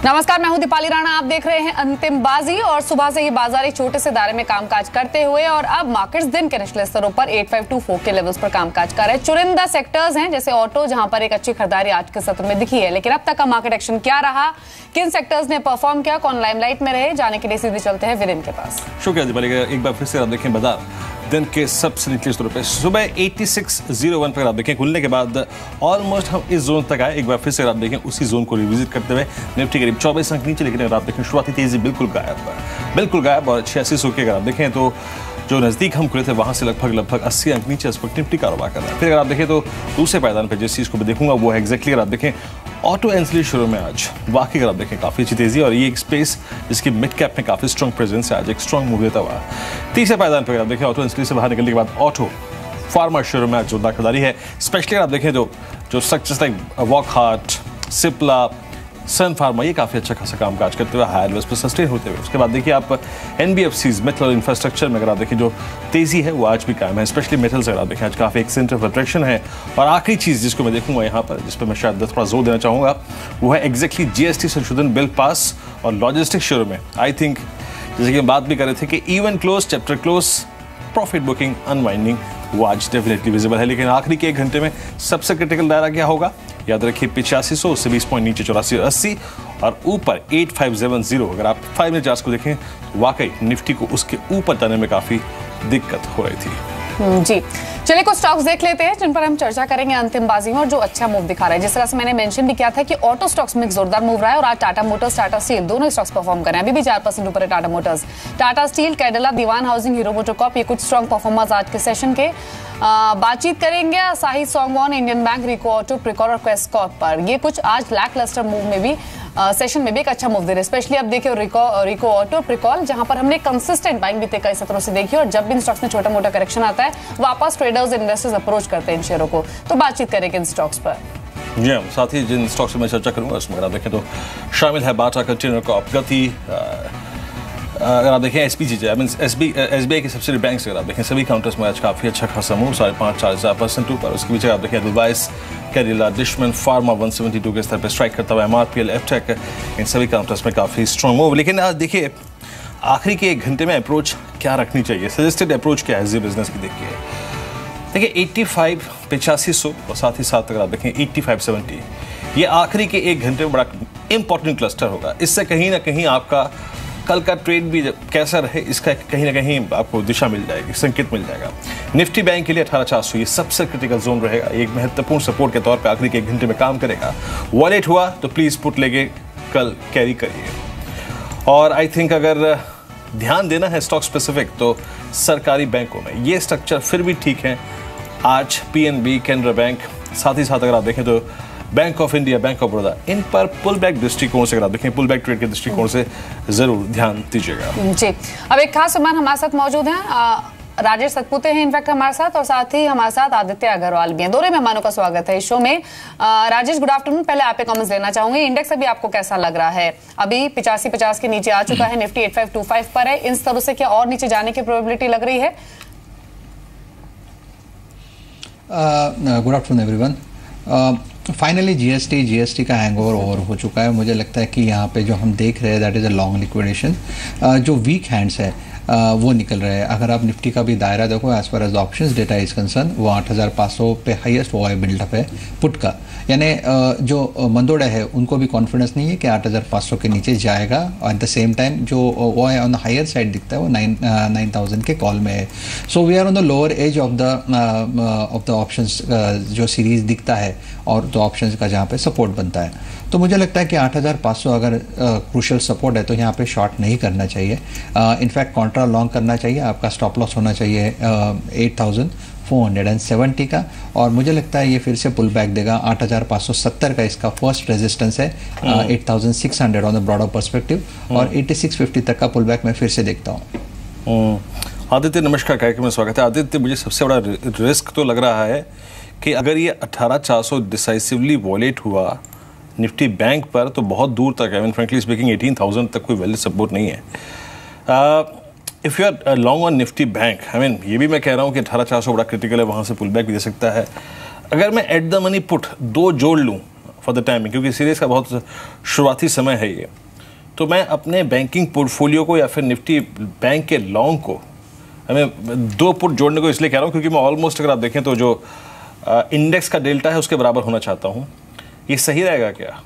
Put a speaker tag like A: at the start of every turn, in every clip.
A: नमस्कार, मैं हूं दीपाली राणा। आप देख रहे हैं अंतिम बाजी और सुबह से ये बाजार एक छोटे से दायरे में कामकाज करते हुए और अब मार्केट्स दिन के निचले स्तरों पर 8524 के लेवल्स पर कामकाज कर रहे हैं। चुनिंदा सेक्टर्स हैं जैसे ऑटो, जहां पर एक अच्छी खरीदारी आज के सत्र में दिखी है। लेकिन अब तक का मार्केट एक्शन क्या रहा, किन सेक्टर्स ने परफॉर्म किया, कौन लाइमलाइट में रहे, जाने के लिए सीधे चलते हैं विदिन के पास।
B: शुक्रिया दीपाली। एक बार फिर से आप देखें बाजार दिन के सबसे निचले स्तरों पे सुबह 8601 पर आप देखें खुलने के बाद ऑलमोस्ट हम इस जोन तक आए। एक बार फिर से आप देखें उसी जोन को रिविजिट करते हुए निफ्टी करीब 24 अंक नीचे, लेकिन अगर आप देखें शुरुआती तेजी बिल्कुल गायब और 8600 के अगर आप देखें तो जो नज़दीक हम खुले थे वहाँ से लगभग 80 अंक नीचे इस वक्त निफ्टी कारोबार कर रहा है। फिर अगर आप देखें तो दूसरे पायदान पर जिस चीज़ को मैं देखूंगा वो है एग्जैक्टली अगर आप देखें ऑटो एंसिलरी शुरू में आज वाकई अगर आप देखें काफ़ी अच्छी तेजी और ये एक स्पेस जिसकी मिड कैप में काफ़ी स्ट्रॉन्ग प्रेजेंस है, आज एक स्ट्रॉन्ग मूव देता हुआ। तीसरे पायदान पर अगर आप देखें ऑटो एंसिलरी से बाहर निकलने के बाद ऑटो फार्मा शुरू में आज जोरदार खरीदारी है। स्पेशली अगर आप देखें तो जो सक्सेस लाइक वॉकहार्ट, सिप्ला, सन फार्मा ये काफ़ी अच्छा खासा कामकाज करते हुए हायर लेवल्स पर सस्टेन होते हुए। उसके बाद देखिए आप एनबीएफसीज मेटल और इंफ्रास्ट्रक्चर में अगर आप देखें जो तेजी है वो आज भी कायम है। स्पेशली मेटल्स अगर आप देखें आज काफ़ी एक सेंटर ऑफ अट्रैक्शन है। और आखिरी चीज़ जिसको मैं देखूंगा यहाँ पर, जिस पर मैं शायद थोड़ा जोर देना चाहूँगा, वो है एग्जैक्टली जीएसटी संशोधन बिल पास और लॉजिस्टिक्स शुरू में। आई थिंक जैसे कि हम बात भी कर रहे थे कि even close, chapter close, profit booking, unwinding वो आज डेफिनेटली विजिबल है। लेकिन आखिरी के एक घंटे में सबसे क्रिटिकल दायरा क्या होगा, याद रखिए 8500 से 20 पॉइंट नीचे 8480 और ऊपर 8570। अगर आप 5 मिनट चार्ट्स को देखें तो वाकई निफ्टी को उसके ऊपर जाने में काफ़ी दिक्कत हो रही थी।
A: जी चलिए कुछ स्टॉक्स देख लेते हैं जिन पर हम चर्चा करेंगे अंतिम बाजी में और जो अच्छा मूव दिखा रहा है। जिस तरह से मैंने मेंशन भी किया था कि ऑटो स्टॉक्स में जोरदार मूव रहा है और आज टाटा मोटर्स, टाटा स्टील दोनों स्टॉक्स परफॉर्म कर रहे हैं। अभी भी 4% ऊपर है टाटा मोटर्स, टाटा स्टील, कैडिला, दीवान हाउसिंग, हीरो मोटोकॉर्प, ये कुछ स्ट्रॉन्ग परफॉर्मर्स आज के सेशन के। बातचीत करेंगे साही सॉन्गवॉन, इंडियन बैंक, रिको ऑटो, प्रिकॉर और क्वेस्ट कॉर्प पर। ये कुछ आज लैक लस्टर मूव में भी सेशन में भी एक अच्छा मूव दे रहे हैं। स्पेशली अब देखिए रिको ऑटो, प्रिकॉल, जहां पर हमने कंसिस्टेंट बाइंग बीते कई सत्रों से देखी और जब भी इन स्टॉक्स में छोटा मोटा करेक्शन आता है वापस ट्रेडर्स इन्वेस्टर्स अप्रोच करते हैं इन शेयरों को। तो बातचीत करेंगे इन स्टॉक्स पर।
B: जी साथ ही जिन स्टॉक्स से मैं चर्चा करूंगा उसमें अगर आप देखें तो शामिल है बाटा कंटेनर कॉर्प, गति, अगर आप देखें एसपीजी एसबीआई के सब्सिडी बैंक अगर आप देखें सभी काउंटर्स में आज काफ़ी अच्छा खासा मूव 5.5-4% ऊपर। उसके पीछे आप देखें एडवाइस, कैडिला, डिशमन, फार्मा 172 के स्तर पर स्ट्राइक करता हुआ, एमआरपीएल, एफटेक, इन सभी काउंटर्स में काफ़ी स्ट्रॉन्ग मूव। लेकिन आज देखिए आखिरी के एक घंटे में अप्रोच क्या रखनी चाहिए, सजेस्टेड अप्रोच क्या है जी बिजनेस की देखिए 8500 और साथ ही साथ अगर आप देखें 8570, ये आखिरी के एक घंटे में बड़ा इंपॉर्टेंट क्लस्टर होगा। इससे कहीं ना कहीं आपका कल का ट्रेड भी कैसा रहे इसका कहीं ना कहीं आपको दिशा मिल जाएगी, संकेत मिल जाएगा। निफ्टी बैंक के लिए 18400 ये सबसे क्रिटिकल जोन रहेगा, एक महत्वपूर्ण सपोर्ट के तौर पे आखिरी के एक घंटे में काम करेगा। वॉलेट हुआ तो प्लीज पुट लेके कल कैरी करिए। और आई थिंक अगर ध्यान देना है स्टॉक स्पेसिफिक तो सरकारी बैंकों में ये स्ट्रक्चर फिर भी ठीक है। आज पीएनबी, कैनरा बैंक, साथ ही साथ अगर आप देखें तो bank of India, bank of Baroda, इन पर पुल बैक दृष्टिकोण से अगर आप देखें पुल बैक ट्रेड के दृष्टिकोण से जरूर ध्यान दीजिएगा। जी
A: अब एक खास मेहमान हमारे साथ मौजूद हैं, राजेश सतपुते हैं इनफैक्ट हमारे साथ, और साथ ही हमारे साथ आदित्य अग्रवाल भी हैं। दोनों मेहमानों का स्वागत है इस शो में। Rajesh good afternoon. पहले आप पे कमेंट्स लेना चाहूंगी, इंडेक्स अभी आपको कैसा लग रहा है? अभी 8550 के नीचे आ चुका है, निफ्टी 8525 पर है। इन स्तरों से क्या और नीचे जाने की प्रोबेबिलिटी लग रही है?
C: Good afternoon everyone. Finally GST का हैंगओवर ओवर हो चुका है। मुझे लगता है कि यहाँ पे जो हम देख रहे हैं that is a long liquidation. जो वीक हैंड्स है वो निकल रहे हैं। अगर आप निफ्टी का भी दायरा देखो as far as options data is concern, वो 8500 पे हाईएस्ट वो है बिल्डअप है पुट का। यानी जो मंदोड़े है उनको भी कॉन्फिडेंस नहीं है कि 8500 के नीचे जाएगा। और एट द सेम टाइम जो वो है ऑन द हायर साइड दिखता है वो 9000 के कॉल में है। So we are on the lower edge of the options जो सीरीज दिखता है और तो ऑप्शंस का जहाँ पे सपोर्ट बनता है। तो मुझे लगता है कि 8500 अगर क्रूशियल सपोर्ट है तो यहाँ पे शॉर्ट नहीं करना चाहिए। इनफैक्ट कॉन्ट्रा लॉन्ग करना चाहिए। आपका स्टॉप लॉस होना चाहिए 8470 का। और मुझे लगता है ये फिर से पुल बैक देगा। 8570 का इसका फर्स्ट रेजिस्टेंस है, 8600 ऑन द ब्रॉडर पर्सपेक्टिव, और 8650 तक का पुल बैक मैं फिर से देखता हूँ।
B: आदित्य नमस्कार, कार्यक्रम में स्वागत है। आदित्य मुझे सबसे बड़ा रिस्क तो लग रहा है कि अगर ये 18400 डिसाइसिवली वॉलेट हुआ निफ्टी बैंक पर तो बहुत दूर तक है। फ्रेंकली स्पीकिंग 18000 तक कोई वैलिड सपोर्ट नहीं है। If you are long on Nifty bank, ये भी मैं कह रहा हूँ कि 18400 बड़ा क्रिटिकल है, वहाँ से पुल बैक भी दे सकता है। अगर मैं एट द मनी पुट 2 जोड़ लूँ फॉर द टाइमिंग, क्योंकि सीरीज का बहुत शुरुआती समय है ये, तो मैं अपने बैंकिंग पोर्टफोलियो को या फिर निफ्टी बैंक के लॉन्ग को, हमें 2 पुट जोड़ने को इसलिए कह रहा हूँ क्योंकि मैं ऑलमोस्ट अगर आप देखें तो जो इंडेक्स का डेल्टा है उसके बराबर होना चाहता हूँ। ये सही रहेगा क्या?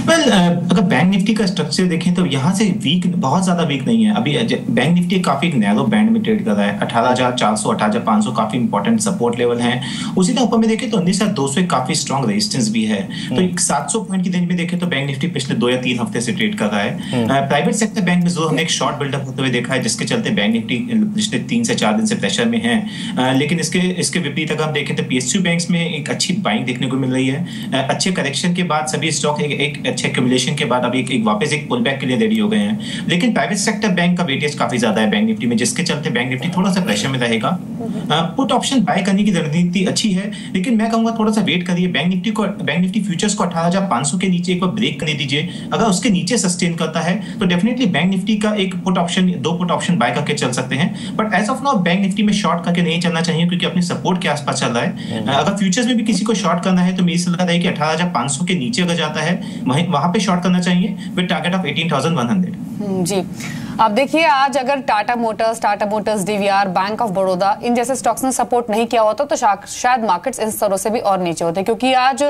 D: अगर बैंक निफ्टी का स्ट्रक्चर देखें तो यहाँ से वीक, बहुत ज्यादा वीक नहीं है अभी। बैंक निफ्टी काफी नैरो बैंड में ट्रेड कर रहा है। 18,400 18,500 काफी इंपॉर्टेंट सपोर्ट लेवल हैं। उसी तरह ऊपर में देखें तो 19,200 काफी स्ट्रॉन्ग रेजिस्टेंस भी है। तो 700 पॉइंट की रेंज में देखें तो बैंक निफ्टी पिछले 2 या 3 हफ्ते से ट्रेड कर रहा है। प्राइवेट सेक्टर बैंक में जो हमने एक शॉर्ट बिल्डअप होते हुए देखा है, जिसके चलते बैंक निफ्टी पिछले 3 से 4 दिन से प्रेशर में है। लेकिन इसके विपरीत अगर हम देखें तो पीएसयू बैंक्स में एक अच्छी बाइंग देखने को मिल रही है। अच्छे करेक्शन के बाद सभी स्टॉक एक अच्छे एक्यूमुलेशन के बाद अभी एक वापस एक पुल बैक के लिए रेडी हो गए हैं। लेकिन प्राइवेट सेक्टर बैंक का वेटेज काफी ज्यादा है बैंक निफ्टी में, जिसके चलते बैंक निफ्टी थोड़ा सा प्रेशर में रहेगा। पुट ऑप्शन बाय करने की रणनीति अच्छी है, लेकिन मैं कहूंगा थोड़ा सा वेट करिए। बैंक निफ्टी फ्यूचर्स को 18,500 के नीचे एक बार ब्रेक करने दीजिए। अगर उसके नीचे सस्टेन करता है तो डेफिनेटली बैंक निफ्टी का एक put option, 2 put option buy करके चल सकते हैं। But as of now bank Nifty में शॉर्ट करके नहीं चलना चाहिए, क्योंकि अपने सपोर्ट के आसपास चल रहा है। अगर फ्यूचर्स में भी किसी को शॉर्ट करना है तो मेरी सलाह है कि 18,500 के नीचे अगर जाता है वहां पे शॉर्ट करना चाहिए विद टारगेट ऑफ 18,100।
A: जी, आप देखिए आज अगर Tata Motors, DVR, bank of Baroda इन जैसे स्टॉक्स ने सपोर्ट नहीं किया होता तो शायद मार्केट्स इन स्तरों से भी और नीचे होते, क्योंकि आज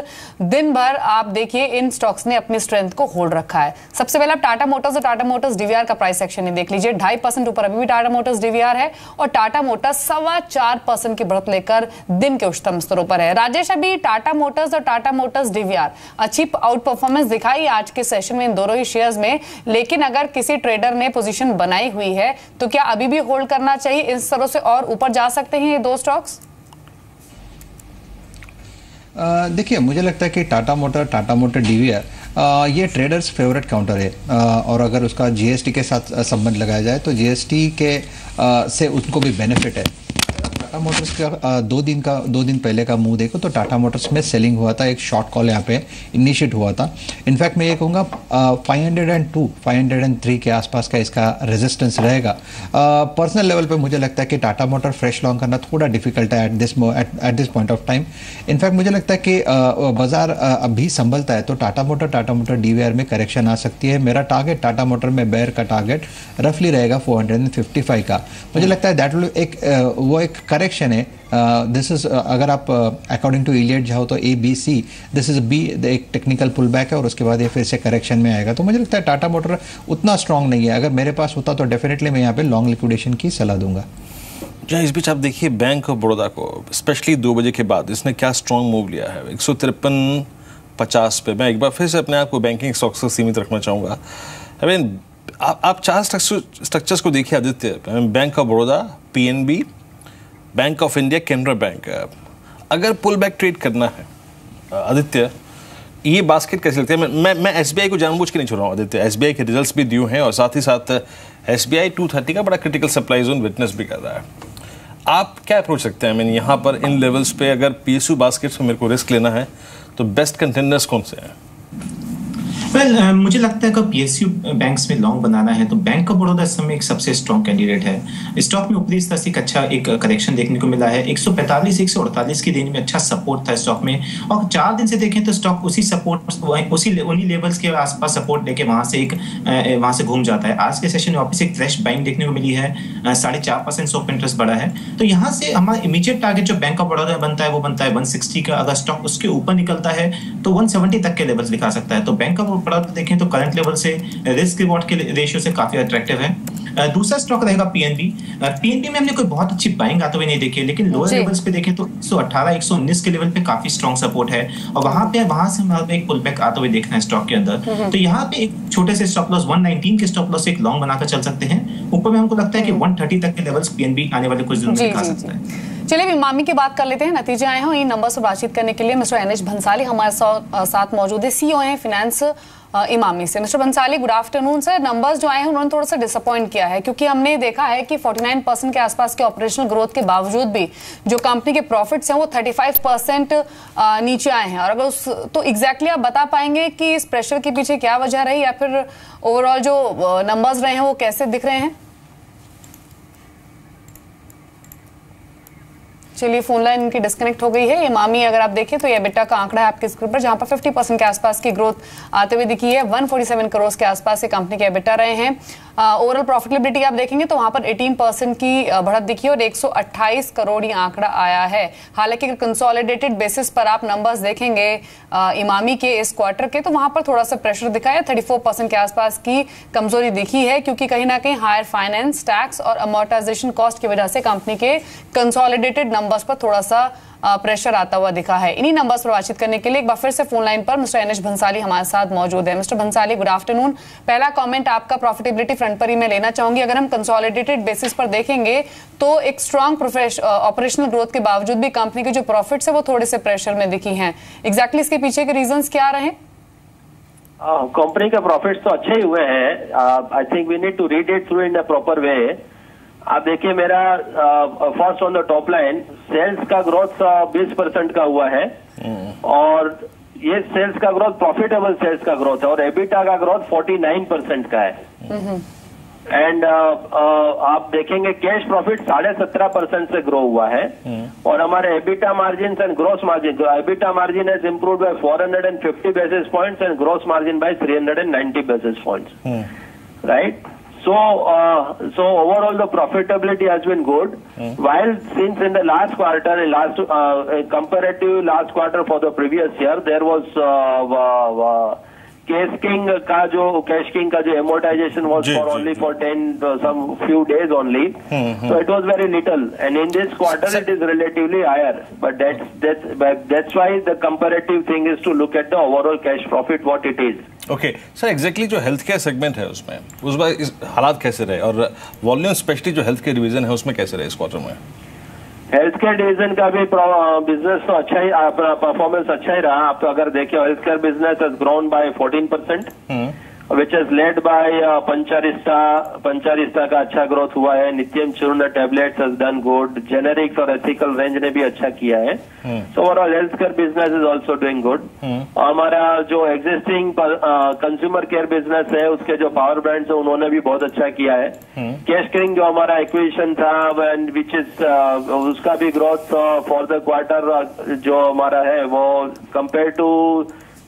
A: दिन भर आप देखिए इन स्टॉक्स ने अपनी स्ट्रेंथ को होल्ड रखा है। सबसे पहले आप टाटा मोटर्स और टाटा मोटर्स डीवीआर का प्राइस सेक्शन देख लीजिए। 2.5% ऊपर अभी भी टाटा मोटर्स डीवीआर है और टाटा मोटर्स 4.25% की बढ़त लेकर दिन के उच्चतम स्तरों पर है। राजेश, अभी टाटा मोटर्स और टाटा मोटर्स डीवीआर अच्छी आउट परफॉर्मेंस दिखाई आज के सेशन में इन दोनों ही शेयर्स में, लेकिन अगर किसी ट्रेडर ने पोजीशन बनाई हुई है तो क्या अभी भी होल्ड करना चाहिए? इन स्तरों से और ऊपर जा सकते हैं ये 2 स्टॉक्स?
C: देखिए, मुझे लगता है कि टाटा मोटर डीवीआर ये ट्रेडर्स फेवरेट काउंटर है। और अगर उसका जीएसटी के साथ संबंध लगाया जाए तो जीएसटी के से उनको भी बेनिफिट है। टाटा मोटर्स का 2 दिन पहले का मूव देखो तो टाटा मोटर्स में सेलिंग हुआ था, एक शॉर्ट कॉल यहाँ पे इनिशिएट हुआ था। इनफैक्ट मैं ये कहूँगा 502 503 के आसपास का इसका रेजिस्टेंस रहेगा। पर्सनल लेवल पे मुझे लगता है कि टाटा मोटर फ्रेश लॉन्ग करना थोड़ा डिफिकल्ट है at this point of time. In fact मुझे लगता है कि बाजार अभी संभलता है तो टाटा मोटर डीवीआर में करेक्शन आ सकती है। मेरा टारगेट टाटा मोटर में बेयर का टारगेट रफली रहेगा 455 का। मुझे लगता है दैट विल एक करेक्शन है। दिस इज, अगर आप अकॉर्डिंग टू इलियट जाओ तो ABC, दिस इज बी, एक टेक्निकल पुल बैक है और उसके बाद ये फिर से करेक्शन में आएगा। तो मुझे लगता है टाटा मोटर उतना स्ट्रांग नहीं है। अगर मेरे पास होता तो डेफिनेटली मैं यहाँ पे लॉन्ग लिक्विडेशन की सलाह दूंगा।
B: इस बीच आप देखिए बैंक ऑफ बड़ौदा को स्पेशली 2 बजे के बाद इसने क्या स्ट्रॉन्ग मूव लिया है 153.50 पे। मैं एक बार फिर से अपने आप को बैंकिंग स्टॉक्स से सीमित रखना चाहूँगा। आई मीन आप 4 स्ट्रक्चर्स को देखिए Aditya, bank of Baroda, PNB, bank of India, Canara bank. अगर पुल बैक ट्रेड करना है आदित्य, ये बास्केट कैसे लगती है? मैं SBI को जानबूझ के नहीं छोड़ रहा हूँ आदित्य। SBI के रिजल्ट्स भी ड्यू हैं और साथ ही साथ SBI 230 का बड़ा क्रिटिकल सप्लाई जोन विटनेस भी कर रहा है। आप क्या अप्रोच सकते हैं? मैंने यहाँ पर इन लेवल्स पे अगर PSU बास्केट्स में मेरे को रिस्क लेना है तो बेस्ट कंटेंडर्स कौन से हैं?
D: मुझे लगता है कि PSU बैंक्स में लॉन्ग बनाना है तो बैंक ऑफ बड़ौदा इस समय एक सबसे स्ट्रॉन्ग कैंडिडेट है। स्टॉक में ऊपरी स्तर से एक अच्छा एक करेक्शन देखने को मिला है। 145 148 की रेंज में अच्छा सपोर्ट था स्टॉक में, और 4 दिन से देखें तो स्टॉक उन्हीं लेवल्स के आसपास सपोर्ट लेके वहां से घूम जाता है। आज के सेशन में वापस एक फ्रेश बाइंग देखने को मिली है, 4.5% सॉफ्ट इंटरेस्ट बढ़ा है। तो यहाँ से हमारा इमीडिएट टारगेट जो बैंक ऑफ बड़ौदा बनता है वो बनता है 160 का। अगर स्टॉक उसके ऊपर निकलता है तो 170 तक के लेवल्स दिखा सकता है। तो बैंक ऑफ बड़ौदा देखें तो करंट लेवल से रिस्क रिवॉर्ड के रेशियो से काफी अट्रैक्टिव है। दूसरा स्टॉक रहेगा PNB में हमने कोई बहुत अच्छी बाइंग आते हुए नहीं देखी, लेकिन लोअर लेवल्स पे देखें तो 118 119 के लेवल पे काफी स्ट्रॉन्ग सपोर्ट है और वहां से हमारे एक पुल बैक आते हुए देखना है स्टॉक के अंदर। तो यहाँ पे एक छोटे से स्टॉप लॉस 119 के स्टॉप लॉस से एक लॉन्ग बनाकर चल सकते हैं। ऊपर में हमको लगता है कि 130 तक के लेवल्स PNB आने वाले कुछ दिनों में दिखा सकता है।
A: चलिए इमामी की बात कर लेते हैं। नतीजे आए हैं इन नंबर से बातचीत करने के लिए मिस्टर NH भंसाली हमारे साथ मौजूद है, CEO हैं फाइनेंस इमामी से। Mister Bhansali, good afternoon sir. Numbers जो आए हैं उन्होंने थोड़ा सा डिसअपॉइंट किया है, क्योंकि हमने देखा है कि 49% के आसपास के ऑपरेशनल ग्रोथ के बावजूद भी जो कंपनी के प्रॉफिट्स हैं वो 35% नीचे आए हैं। और अगर तो एग्जैक्टली आप बता पाएंगे कि इस प्रेशर के पीछे क्या वजह रही, या फिर ओवरऑल जो नंबर्स रहे हैं वो कैसे दिख रहे हैं? चलिए, फोन लाइन इनकी डिस्कनेक्ट हो गई है। इमामी अगर आप देखें तो ये EBITDA का आंकड़ा है आपके स्क्रीन पर, जहां पर 50% के आसपास की ग्रोथ आते हुए दिखी है। 147 करोड़ के आसपास से कंपनी के EBITDA रहे हैं। ओवरऑल प्रॉफिटेबिलिटी आप देखेंगे तो वहां पर 18% की बढ़त दिखी और 128 करोड़ आंकड़ा आया है। हालांकि अगर कंसोलिडेटेड बेसिस पर आप नंबर्स देखेंगे इमामी के इस क्वार्टर के, तो वहां पर थोड़ा सा प्रेशर दिखा है। 34% के आसपास की कमजोरी दिखी है, क्योंकि कहीं ना कहीं हायर फाइनेंस, टैक्स और अमोर्टाइजेशन कॉस्ट की वजह से कंपनी के कंसोलिडेटेड नंबर्स पर थोड़ा सा प्रेशर आता हुआ दिखा है। इन्हीं नंबर्स पर बातचीत करने के लिए एक बार फिर से फोन लाइन पर मिस्टर एनएच भंसाली हमारे साथ मौजूद है। Mister Bhansali, good afternoon. पहला कमेंट आपका प्रॉफिटेबिलिटी फ्रंट पर ही मैं लेना चाहूंगी। अगर हम कंसोलिडेटेड बेसिस पर देखेंगे तो एक स्ट्रॉन्ग ऑपरेशनल ग्रोथ के बावजूद भी कंपनी के जो प्रॉफिट्स है वो थोड़े से प्रेशर में दिखी हैं। एग्जैक्टली इसके पीछे के रीजंस क्या रहे?
E: कंपनी के प्रॉफिट्स तो अच्छे ही हुए हैं। I think we need to read it through in a proper way. आप देखिए, मेरा first on the top line sales का ग्रोथ 20% का हुआ है, और ये सेल्स का ग्रोथ प्रॉफिटेबल सेल्स का ग्रोथ है, और एबिटा का ग्रोथ 49% का है। एंड आप देखेंगे कैश प्रॉफिट 17.5% से ग्रो हुआ है, और हमारे EBITDA margin and gross margin, EBITDA margin has improved by 450 basis points and gross margin by 390 basis points, right? So overall the profitability has been good. While since in the last quarter, compared to last quarter for the previous year, there was Cash King का जो amortization was for only for 10 some few days only, so it was very little, and in this quarter it is relatively higher. But that's why the comparative thing is to look at the overall cash profit what it is.
B: Okay sir, exactly जो health care segment है उसमें उस बार हालात कैसे रहे, और volume specially जो health care division है उसमें कैसे रहे इस क्वार्टर में?
E: हेल्थ केयर डिवीजन का भी बिजनेस तो अच्छा ही, परफॉर्मेंस अच्छा ही रहा। आप अगर देखें, health care business has grown by 14%, which is led by Pancharishta का अच्छा ग्रोथ हुआ है। Nityam Churna tablets has done good. Generics और एथिकल रेंज ने भी अच्छा किया है। So overall health care business is also doing good. हमारा जो एग्जिस्टिंग कंज्यूमर केयर बिजनेस है, उसके जो पावर ब्रांड्स है उन्होंने भी बहुत अच्छा किया है। कैश किंग जो हमारा एक्विजिशन था, विच इज उसका भी ग्रोथ फॉर द क्वार्टर जो हमारा है वो compare to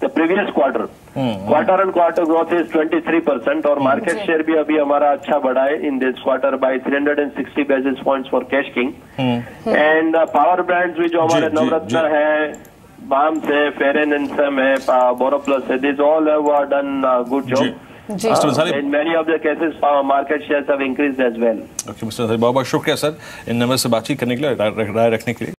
E: the previous quarter and quarter growth is 23%, और मार्केट शेयर भी अभी हमारा अच्छा बढ़ा है in this quarter by 360 basis points for cash king. And power brands भी जो हमारे नवरत्न है, बाम से, फेयर एंड हैंडसम है, बोरोप्लस है, this all have done good job. In many of the cases, market shares have increased as well.
B: Okay, Mr. बहुत बहुत शुक्रिया सर इन नंबर से बातचीत करने के लिए, राय रखने के लिए।